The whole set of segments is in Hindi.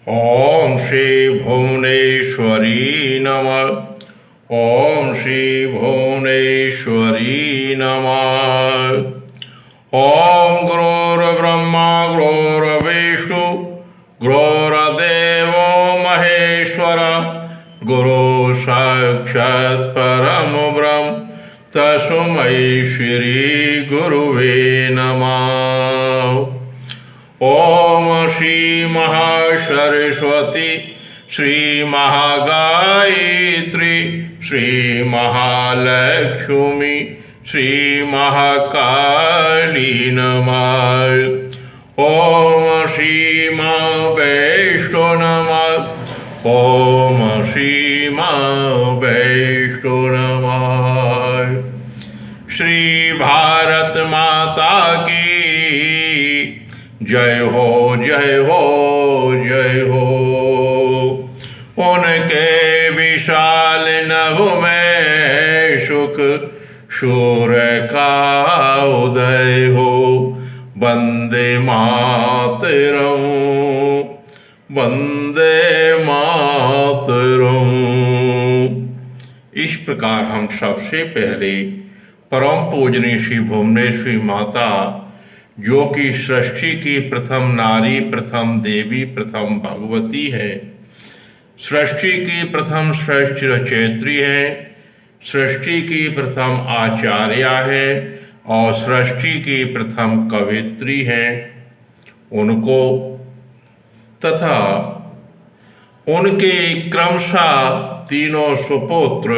ओम श्री भुवनेश्वरी नमः। ओम श्री भुवनेश्वरी नमः। ओम गुरुर्ब्रह्मा गुरुर्विष्णु गुरुर्देवो महेश्वर गुरु साक्षात् परम ब्रह्म तस्मै श्री गुरुवे नमः। ओम श्री महासरस्वती श्री महागायत्री श्री महालक्ष्मी श्री महाकाली नमः। ओम श्री महावैष्णो नमः। ओम श्री महावैष्णो नमः। श्री भारत माता की जय हो जय हो जय हो। उनके विशाल नभ में सुख सूर्य का उदय हो। वंदे मातरम वंदे मातरम। इस प्रकार हम सबसे पहले परम पूजनीय श्री भुवनेश्वरी माता, जो कि सृष्टि की प्रथम नारी, प्रथम देवी, प्रथम भगवती है, सृष्टि की प्रथम सृष्टि रचयित्री है, सृष्टि की प्रथम आचार्या है और सृष्टि की प्रथम कवित्री है, उनको तथा उनके क्रमशः तीनों सुपुत्र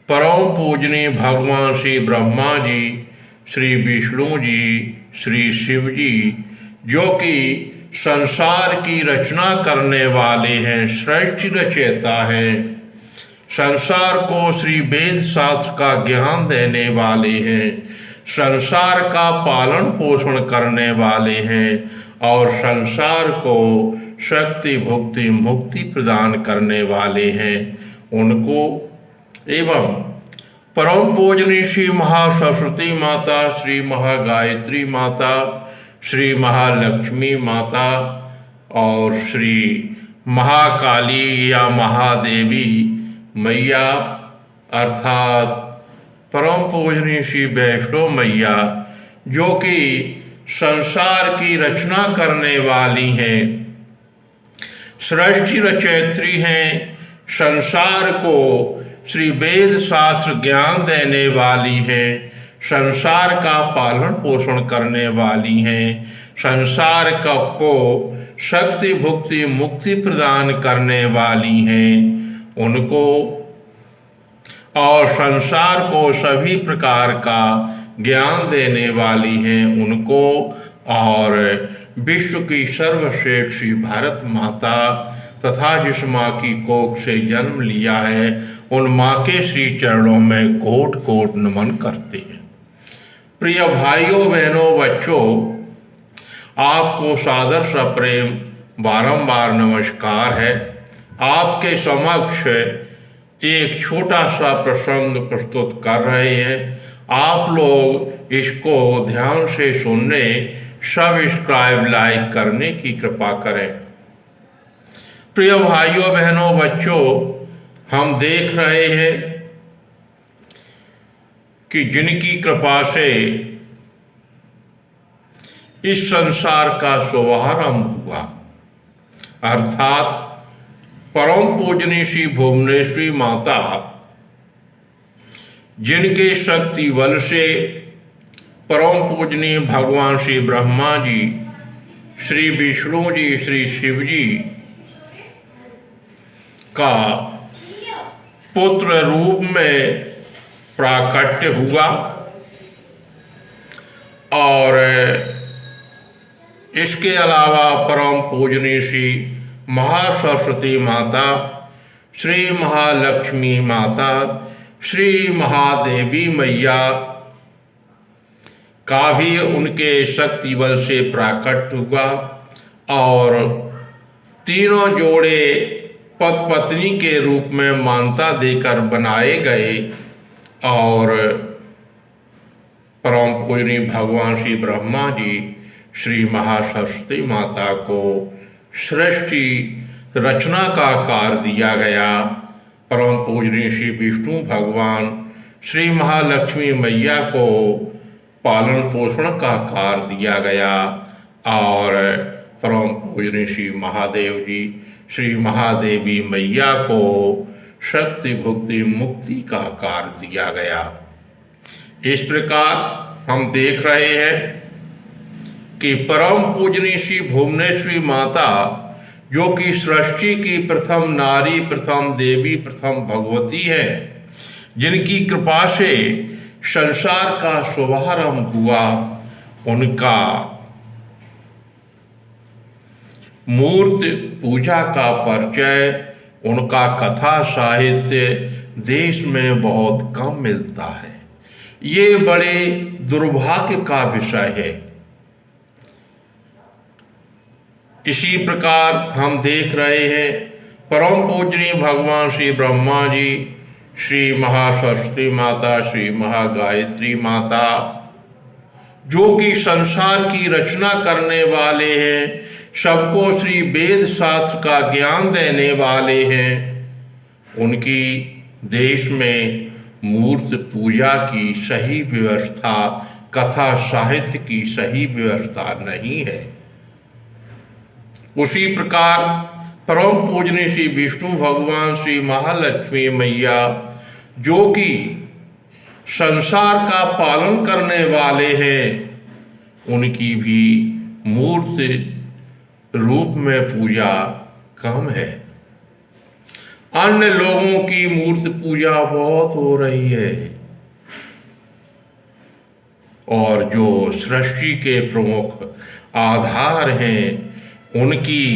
परम पूजनीय भगवान श्री ब्रह्मा जी, श्री विष्णु जी, श्री शिव जी, जो कि संसार की रचना करने वाले हैं, सृष्टि रचयिता हैं, संसार को श्री वेद शास्त्र का ज्ञान देने वाले हैं, संसार का पालन पोषण करने वाले हैं और संसार को शक्ति भुक्ति मुक्ति प्रदान करने वाले हैं, उनको एवं परम पूजनीय श्री महासरस्वती माता, श्री महागायत्री माता, श्री महालक्ष्मी माता और श्री महाकाली या महादेवी मैया अर्थात परम पूजनीय श्री वैष्णो मैया, जो कि संसार की रचना करने वाली हैं, सृष्टि रचयित्री हैं, संसार को श्री वेद शास्त्र ज्ञान देने वाली हैं, संसार का पालन पोषण करने वाली हैं, संसार को शक्ति भुक्ति मुक्ति प्रदान करने वाली हैं, उनको और संसार को सभी प्रकार का ज्ञान देने वाली हैं, उनको और विश्व की सर्वश्रेष्ठ श्री भारत माता तथा जिस माँ की कोख से जन्म लिया है, उन माँ के श्री चरणों में कोट कोट नमन करते हैं। प्रिय भाइयों बहनों बच्चों, आपको सादर सप्रेम बारंबार नमस्कार है। आपके समक्ष एक छोटा सा प्रसंग प्रस्तुत कर रहे हैं। आप लोग इसको ध्यान से सुनने, सब्सक्राइब लाइक करने की कृपा करें। प्रिय भाइयों बहनों बच्चों, हम देख रहे हैं कि जिनकी कृपा से इस संसार का शुभारंभ हुआ, अर्थात परम पूजनीय श्री भुवनेश्वरी माता, जिनके शक्ति बल से परम पूजनीय भगवान श्री ब्रह्मा जी, श्री विष्णु जी, श्री शिव जी का पुत्र रूप में प्राकट्य हुआ और इसके अलावा परम पूजनीय श्री महासरस्वती माता, श्री महालक्ष्मी माता, श्री महादेवी मैया का भी उनके शक्ति बल से प्राकट्य हुआ और तीनों जोड़े पति पत्नी के रूप में मान्यता देकर बनाए गए और परम पूजनीय भगवान श्री ब्रह्मा जी श्री महासरस्वती माता को सृष्टि रचना का आकार दिया गया। परम पूजनीय श्री विष्णु भगवान श्री महालक्ष्मी मैया को पालन पोषण का आकार दिया गया और परम पूजनीय श्री महादेव जी श्री महादेवी मैया को शक्ति भुक्ति मुक्ति का आकार दिया गया। इस प्रकार हम देख रहे हैं कि परम पूजनीय श्री भुवनेश्वरी माता, जो कि सृष्टि की प्रथम नारी, प्रथम देवी, प्रथम भगवती है, जिनकी कृपा से संसार का शुभारंभ हुआ, उनका मूर्ति पूजा का परिचय, उनका कथा साहित्य देश में बहुत कम मिलता है। ये बड़े दुर्भाग्य का विषय है। इसी प्रकार हम देख रहे हैं परम पूजनीय भगवान श्री ब्रह्मा जी, श्री महासरस्वती माता, श्री महागायत्री माता, जो कि संसार की रचना करने वाले हैं, सबको श्री वेद शास्त्र का ज्ञान देने वाले हैं, उनकी देश में मूर्ति पूजा की सही व्यवस्था, कथा साहित्य की सही व्यवस्था नहीं है। उसी प्रकार परम पूजनीय श्री विष्णु भगवान श्री महालक्ष्मी मैया, जो कि संसार का पालन करने वाले हैं, उनकी भी मूर्ति रूप में पूजा कम है। अन्य लोगों की मूर्ति पूजा बहुत हो रही है और जो सृष्टि के प्रमुख आधार हैं, उनकी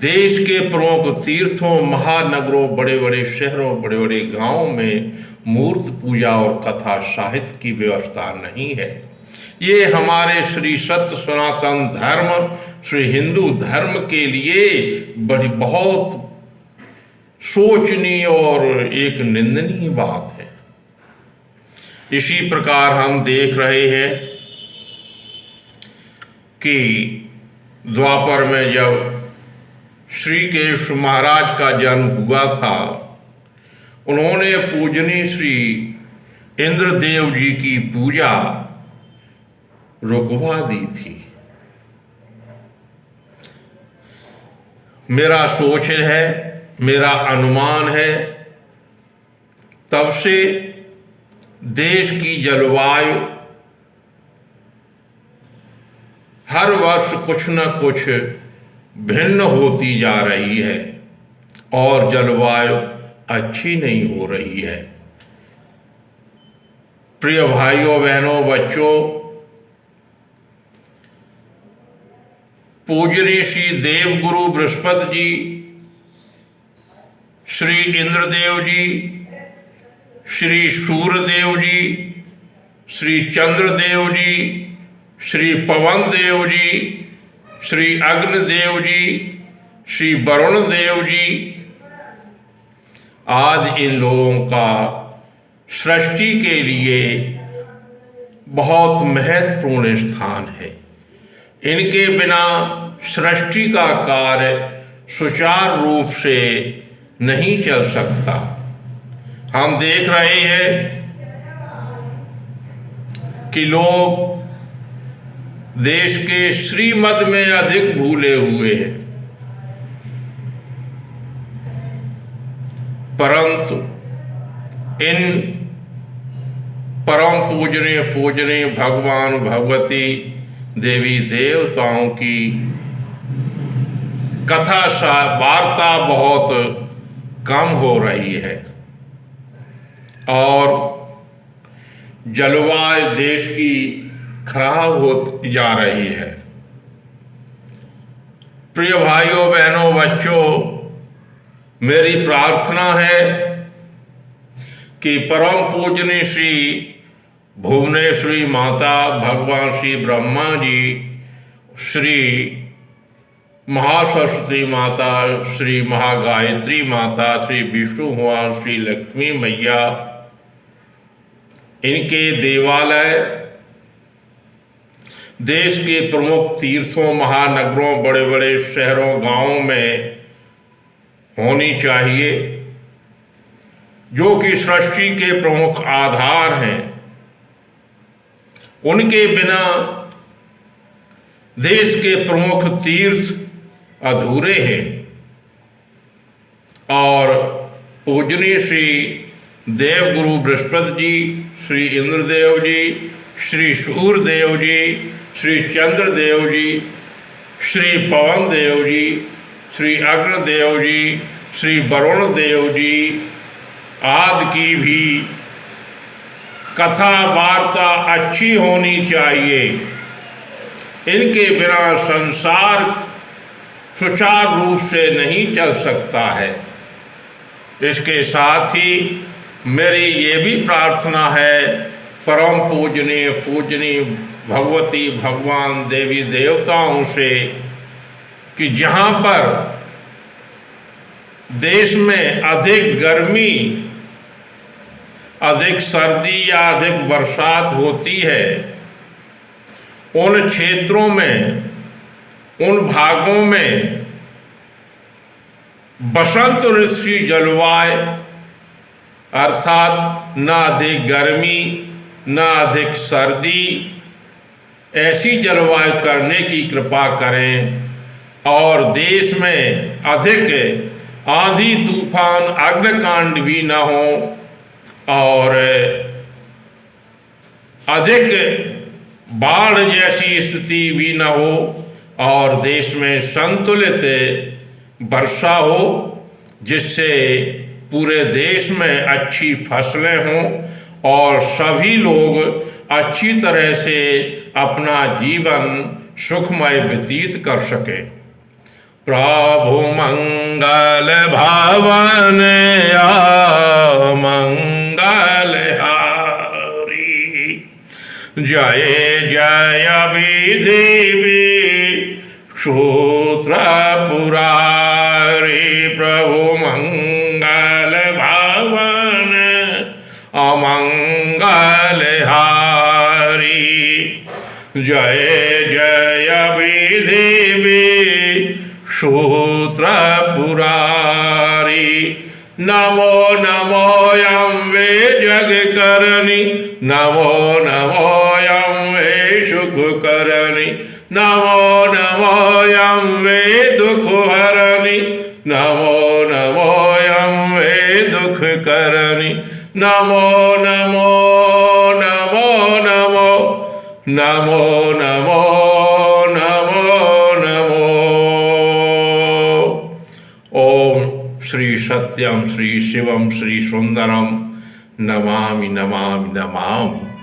देश के प्रमुख तीर्थों, महानगरों, बड़े बड़े शहरों, बड़े बड़े गांवों में मूर्ति पूजा और कथा साहित्य की व्यवस्था नहीं है। ये हमारे श्री सत्य सनातन धर्म, श्री हिंदू धर्म के लिए बड़ी बहुत सोचनीय और एक निंदनीय बात है। इसी प्रकार हम देख रहे हैं कि द्वापर में जब श्री केशव महाराज का जन्म हुआ था, उन्होंने पूजनीय श्री इंद्रदेव जी की पूजा रुकवा दी थी। मेरा सोच है, मेरा अनुमान है, तब से देश की जलवायु हर वर्ष कुछ न कुछ भिन्न होती जा रही है और जलवायु अच्छी नहीं हो रही है। प्रिय भाइयों बहनों बच्चों, पूजनीय श्री देवगुरु बृहस्पति जी, श्री इंद्रदेव जी, श्री सूर्यदेव जी, श्री चंद्रदेव जी, श्री पवन देव जी, श्री अग्निदेव जी, श्री वरुण देव जी आदि इन लोगों का सृष्टि के लिए बहुत महत्वपूर्ण स्थान है। इनके बिना सृष्टि का कार्य सुचारू रूप से नहीं चल सकता। हम देख रहे हैं कि लोग देश के श्रीमत में अधिक भूले हुए हैं, परंतु इन परम पूजनीय भगवान भगवती देवी देवताओं की कथा वार्ता बहुत कम हो रही है और जलवायु देश की खराब होती जा रही है। प्रिय भाइयों बहनों बच्चों, मेरी प्रार्थना है कि परम पूजनीय श्री भुवनेश्वरी माता, भगवान श्री ब्रह्मा जी, श्री महासरस्वती माता, श्री महागायत्री माता, श्री विष्णु भगवान, श्री लक्ष्मी मैया, इनके देवालय देश के प्रमुख तीर्थों, महानगरों, बड़े बड़े शहरों, गांवों में होनी चाहिए, जो कि सृष्टि के प्रमुख आधार हैं। उनके बिना देश के प्रमुख तीर्थ अधूरे हैं। और पूजनीय श्री देवगुरु बृहस्पति जी, श्री इंद्रदेव जी, श्री सूर्यदेव जी, श्री चंद्रदेव जी, श्री पवन देव जी, श्री अग्निदेव जी, श्री वरुण देव जी आदि की भी कथा वार्ता अच्छी होनी चाहिए। इनके बिना संसार सुचारू रूप से नहीं चल सकता है। इसके साथ ही मेरी ये भी प्रार्थना है परम पूजनीय भगवती भगवान देवी देवताओं से कि जहाँ पर देश में अधिक गर्मी, अधिक सर्दी या अधिक बरसात होती है, उन क्षेत्रों में, उन भागों में बसंत ऋतु की जलवायु अर्थात न अधिक गर्मी न अधिक सर्दी, ऐसी जलवायु करने की कृपा करें। और देश में अधिक आंधी तूफान अग्निकांड भी न हो और अधिक बाढ़ जैसी स्थिति भी न हो और देश में संतुलित वर्षा हो, जिससे पूरे देश में अच्छी फसलें हों और सभी लोग अच्छी तरह से अपना जीवन सुखमय व्यतीत कर सकें। प्रभु मंगल भवन मंगल हारी, जय जय विधि सूत्र पुरारी। प्रभु मंगल भवन अमंगल हारी, जय जय विधि सूत्र पुरारी। नमो नमो अम्बे जग करणी, नमो नमो अम्बे सुख करणी, नमो नमो अम्बे दुख हरणी, नमो नमो अम्बे दुख करणी, नमो नमो नमो नमो नमो नमो नमो नमो। ओम श्री सत्यम श्री शिवम श्री सुंदरम नमामि नमामि नमामि।